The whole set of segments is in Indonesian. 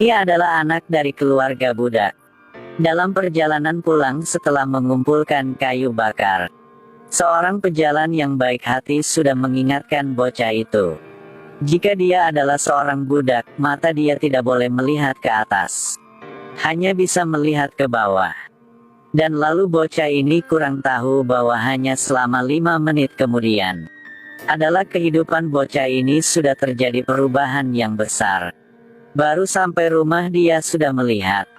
Ia adalah anak dari keluarga budak. Dalam perjalanan pulang setelah mengumpulkan kayu bakar, seorang pejalan yang baik hati sudah mengingatkan bocah itu. Jika dia adalah seorang budak, mata dia tidak boleh melihat ke atas. Hanya bisa melihat ke bawah. Dan lalu bocah ini kurang tahu bahwa hanya selama 5 menit kemudian adalah kehidupan bocah ini sudah terjadi perubahan yang besar. Baru sampai rumah dia sudah melihat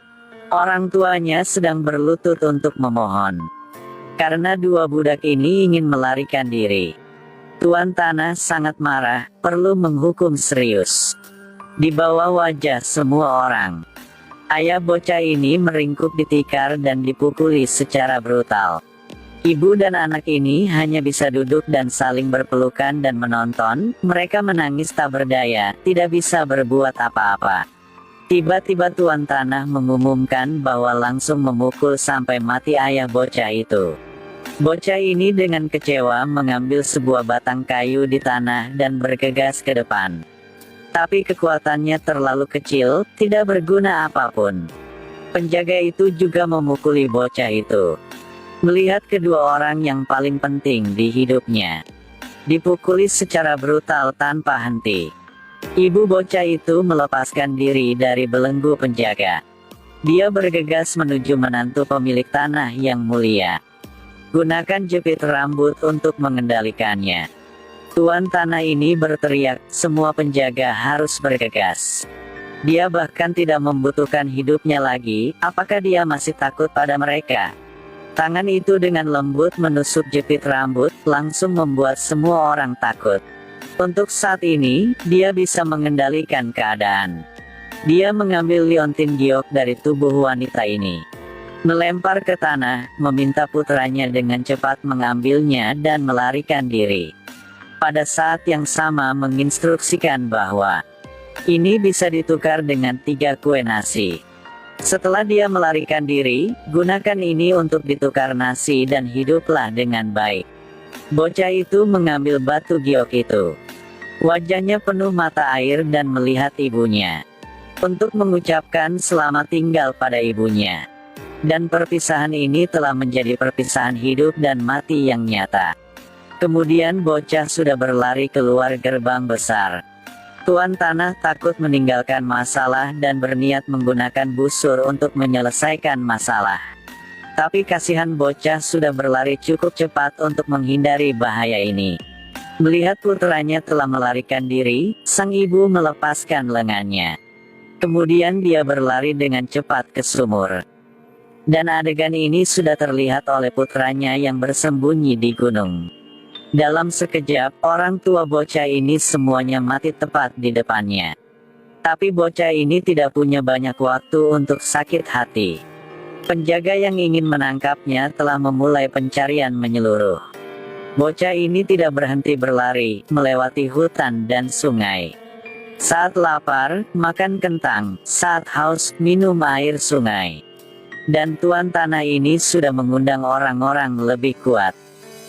orang tuanya sedang berlutut untuk memohon. Karena dua budak ini ingin melarikan diri. Tuan Tanah sangat marah, perlu menghukum serius. Di bawah wajah semua orang, ayah bocah ini meringkuk di tikar dan dipukuli secara brutal. Ibu dan anak ini hanya bisa duduk dan saling berpelukan dan menonton. Mereka menangis tak berdaya, tidak bisa berbuat apa-apa. Tiba-tiba Tuan Tanah mengumumkan bahwa langsung memukul sampai mati ayah bocah itu. Bocah ini dengan kecewa mengambil sebuah batang kayu di tanah dan bergegas ke depan. Tapi kekuatannya terlalu kecil, tidak berguna apapun. Penjaga itu juga memukuli bocah itu. Melihat kedua orang yang paling penting di hidupnya dipukuli secara brutal tanpa henti, ibu bocah itu melepaskan diri dari belenggu penjaga. Dia bergegas menuju menantu pemilik tanah yang mulia. Gunakan jepit rambut untuk mengendalikannya. Tuan Tanah ini berteriak, semua penjaga harus bergegas. Dia bahkan tidak membutuhkan hidupnya lagi, apakah dia masih takut pada mereka? Tangan itu dengan lembut menusuk jepit rambut, langsung membuat semua orang takut. Untuk saat ini, dia bisa mengendalikan keadaan. Dia mengambil liontin giok dari tubuh wanita ini, melempar ke tanah, meminta putranya dengan cepat mengambilnya dan melarikan diri. Pada saat yang sama menginstruksikan bahwa ini bisa ditukar dengan 3 kue nasi. Setelah dia melarikan diri, gunakan ini untuk ditukar nasi dan hiduplah dengan baik. Bocah itu mengambil batu giok itu. Wajahnya penuh mata air dan melihat ibunya. Untuk mengucapkan selamat tinggal pada ibunya. Dan perpisahan ini telah menjadi perpisahan hidup dan mati yang nyata. Kemudian bocah sudah berlari keluar gerbang besar. Tuan Tanah takut meninggalkan masalah dan berniat menggunakan busur untuk menyelesaikan masalah. Tapi kasihan bocah sudah berlari cukup cepat untuk menghindari bahaya ini. Melihat putranya telah melarikan diri, sang ibu melepaskan lengannya. Kemudian dia berlari dengan cepat ke sumur. Dan adegan ini sudah terlihat oleh putranya yang bersembunyi di gunung. Dalam sekejap, orang tua bocah ini semuanya mati tepat di depannya. Tapi bocah ini tidak punya banyak waktu untuk sakit hati. Penjaga yang ingin menangkapnya telah memulai pencarian menyeluruh. Bocah ini tidak berhenti berlari, melewati hutan dan sungai. Saat lapar, makan kentang, saat haus, minum air sungai. Dan Tuan Tanah ini sudah mengundang orang-orang lebih kuat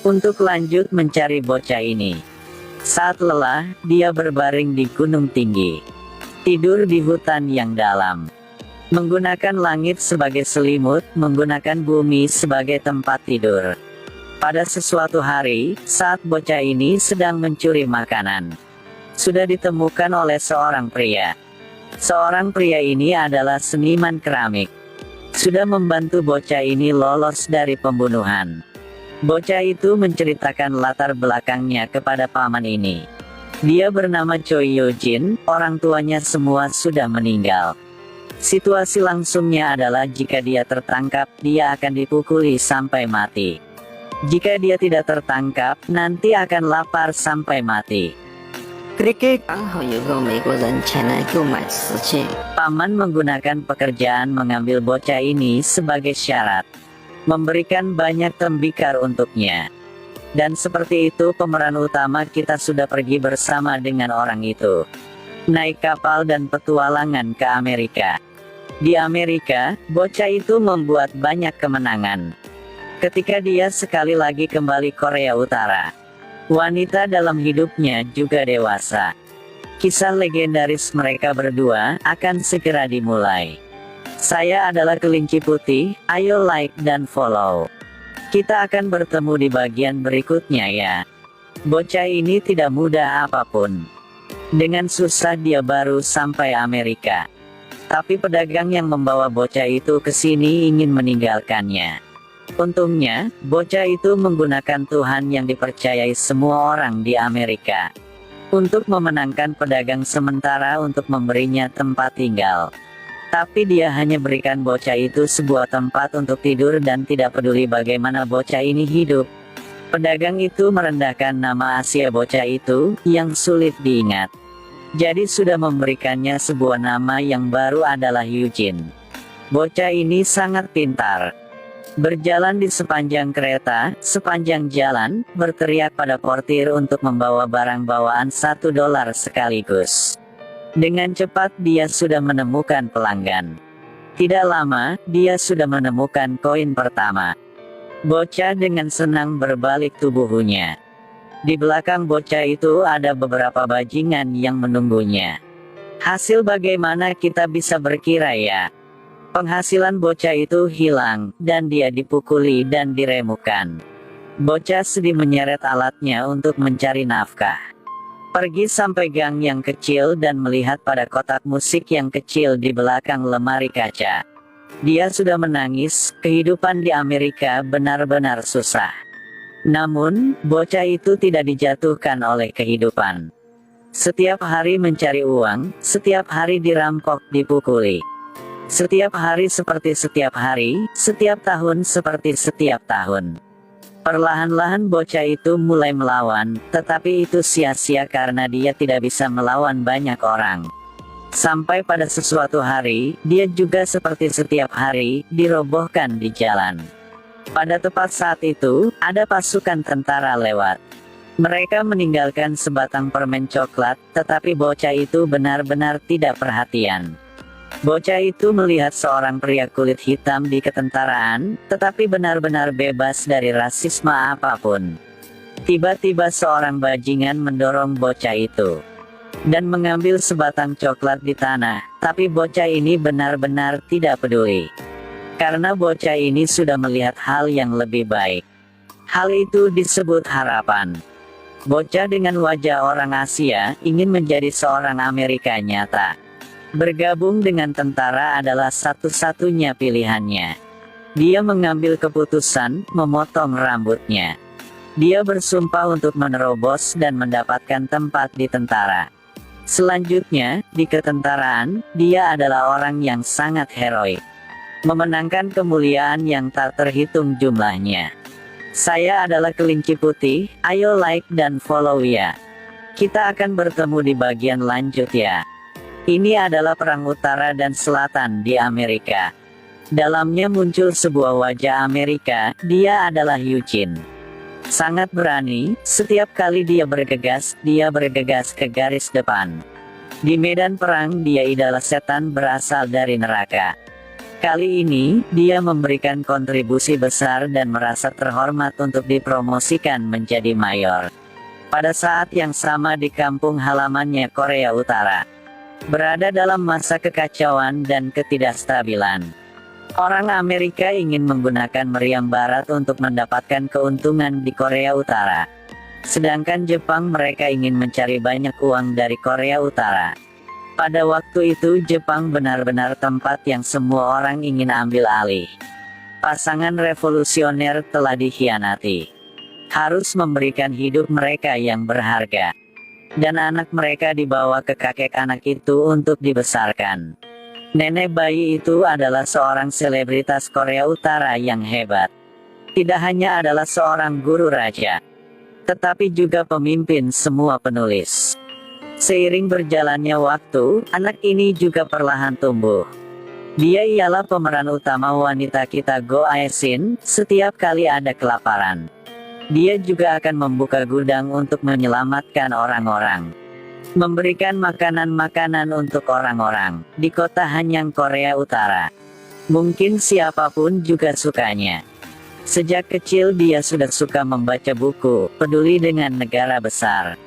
untuk lanjut mencari bocah ini. Saat lelah, dia berbaring di gunung tinggi, tidur di hutan yang dalam, menggunakan langit sebagai selimut, menggunakan bumi sebagai tempat tidur. Pada sesuatu hari, saat bocah ini sedang mencuri makanan, sudah ditemukan oleh seorang pria. Seorang pria ini adalah seniman keramik, sudah membantu bocah ini lolos dari pembunuhan. Bocah itu menceritakan latar belakangnya kepada paman ini. Dia bernama Choi Yojin, orang tuanya semua sudah meninggal. Situasi langsungnya adalah jika dia tertangkap, dia akan dipukuli sampai mati. Jika dia tidak tertangkap, nanti akan lapar sampai mati. Paman menggunakan pekerjaan mengambil bocah ini sebagai syarat, memberikan banyak tembikar untuknya. Dan seperti itu pemeran utama kita sudah pergi bersama dengan orang itu. Naik kapal dan petualangan ke Amerika. Di Amerika, bocah itu membuat banyak kemenangan. Ketika dia sekali lagi kembali Korea Utara, wanita dalam hidupnya juga dewasa. Kisah legendaris mereka berdua akan segera dimulai. Saya adalah Kelinci Putih, ayo like dan follow. Kita akan bertemu di bagian berikutnya ya. Bocah ini tidak mudah apapun. Dengan susah dia baru sampai Amerika. Tapi pedagang yang membawa bocah itu ke sini ingin meninggalkannya. Untungnya, bocah itu menggunakan Tuhan yang dipercayai semua orang di Amerika untuk memenangkan pedagang sementara untuk memberinya tempat tinggal. Tapi dia hanya berikan bocah itu sebuah tempat untuk tidur dan tidak peduli bagaimana bocah ini hidup. Pedagang itu merendahkan nama Asia bocah itu, yang sulit diingat. Jadi sudah memberikannya sebuah nama yang baru adalah Eugene. Bocah ini sangat pintar. Berjalan di sepanjang kereta, sepanjang jalan, berteriak pada portir untuk membawa barang bawaan $1 sekaligus. Dengan cepat dia sudah menemukan pelanggan. Tidak lama, dia sudah menemukan koin pertama. Bocah dengan senang berbalik tubuhnya. Di belakang bocah itu ada beberapa bajingan yang menunggunya. Hasil bagaimana kita bisa berkira ya? Penghasilan bocah itu hilang, dan dia dipukuli dan diremukan. Bocah sedih menyeret alatnya untuk mencari nafkah. Pergi sampai gang yang kecil dan melihat pada kotak musik yang kecil di belakang lemari kaca. Dia sudah menangis, kehidupan di Amerika benar-benar susah. Namun, bocah itu tidak dijatuhkan oleh kehidupan. Setiap hari mencari uang, setiap hari dirampok, dipukuli. Setiap hari seperti setiap hari, setiap tahun seperti setiap tahun. Perlahan-lahan bocah itu mulai melawan, tetapi itu sia-sia karena dia tidak bisa melawan banyak orang. Sampai pada sesuatu hari, dia juga seperti setiap hari, dirobohkan di jalan. Pada tepat saat itu, ada pasukan tentara lewat. Mereka meninggalkan sebatang permen coklat, tetapi bocah itu benar-benar tidak perhatian. Bocah itu melihat seorang pria kulit hitam di ketentaraan, tetapi benar-benar bebas dari rasisme apapun. Tiba-tiba seorang bajingan mendorong bocah itu dan mengambil sebatang coklat di tanah, tapi bocah ini benar-benar tidak peduli. Karena bocah ini sudah melihat hal yang lebih baik. Hal itu disebut harapan. Bocah dengan wajah orang Asia ingin menjadi seorang Amerika nyata. Bergabung dengan tentara adalah satu-satunya pilihannya. Dia mengambil keputusan, memotong rambutnya. Dia bersumpah untuk menerobos dan mendapatkan tempat di tentara. Selanjutnya, di ketentaraan, dia adalah orang yang sangat heroik. Memenangkan kemuliaan yang tak terhitung jumlahnya. Saya adalah Kelinci Putih, ayo like dan follow ya. Kita akan bertemu di bagian lanjut ya. Ini adalah perang utara dan selatan di Amerika. Dalamnya muncul sebuah wajah Amerika, dia adalah Eugene. Sangat berani, setiap kali dia bergegas ke garis depan. Di medan perang dia adalah setan berasal dari neraka. Kali ini, dia memberikan kontribusi besar dan merasa terhormat untuk dipromosikan menjadi mayor. Pada saat yang sama di kampung halamannya Korea Utara. Berada dalam masa kekacauan dan ketidakstabilan. Orang Amerika ingin menggunakan meriam barat untuk mendapatkan keuntungan di Korea Utara. Sedangkan Jepang mereka ingin mencari banyak uang dari Korea Utara. Pada waktu itu Jepang benar-benar tempat yang semua orang ingin ambil alih. Pasangan revolusioner telah dikhianati. Harus memberikan hidup mereka yang berharga. Dan anak mereka dibawa ke kakek anak itu untuk dibesarkan. Nenek bayi itu adalah seorang selebritas Korea Utara yang hebat. Tidak hanya adalah seorang guru raja, tetapi juga pemimpin semua penulis. Seiring berjalannya waktu, anak ini juga perlahan tumbuh. Dia ialah pemeran utama wanita kita Go Ae-shin, setiap kali ada kelaparan. Dia juga akan membuka gudang untuk menyelamatkan orang-orang. Memberikan makanan-makanan untuk orang-orang di kota Hanyang Korea Utara. Mungkin siapapun juga sukanya. Sejak kecil dia sudah suka membaca buku, peduli dengan negara besar.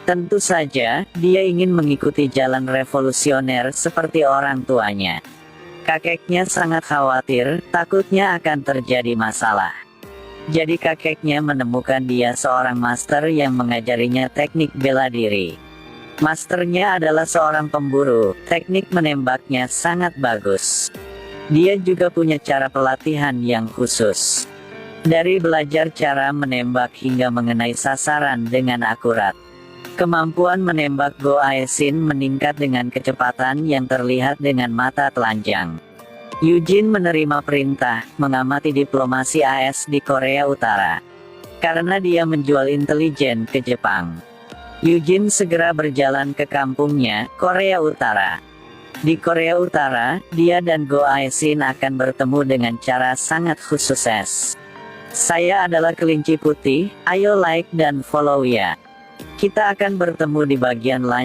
Tentu saja, dia ingin mengikuti jalan revolusioner seperti orang tuanya. Kakeknya sangat khawatir, takutnya akan terjadi masalah. Jadi kakeknya menemukan dia seorang master yang mengajarinya teknik bela diri. Masternya adalah seorang pemburu, teknik menembaknya sangat bagus. Dia juga punya cara pelatihan yang khusus. Dari belajar cara menembak hingga mengenai sasaran dengan akurat. Kemampuan menembak Go Aesin meningkat dengan kecepatan yang terlihat dengan mata telanjang. Eugene menerima perintah, mengamati diplomasi AS di Korea Utara. Karena dia menjual intelijen ke Jepang. Eugene segera berjalan ke kampungnya, Korea Utara. Di Korea Utara, dia dan Go Aesin akan bertemu dengan cara sangat khusus. Saya adalah kelinci putih, ayo like dan follow ya. Kita akan bertemu di bagian lain.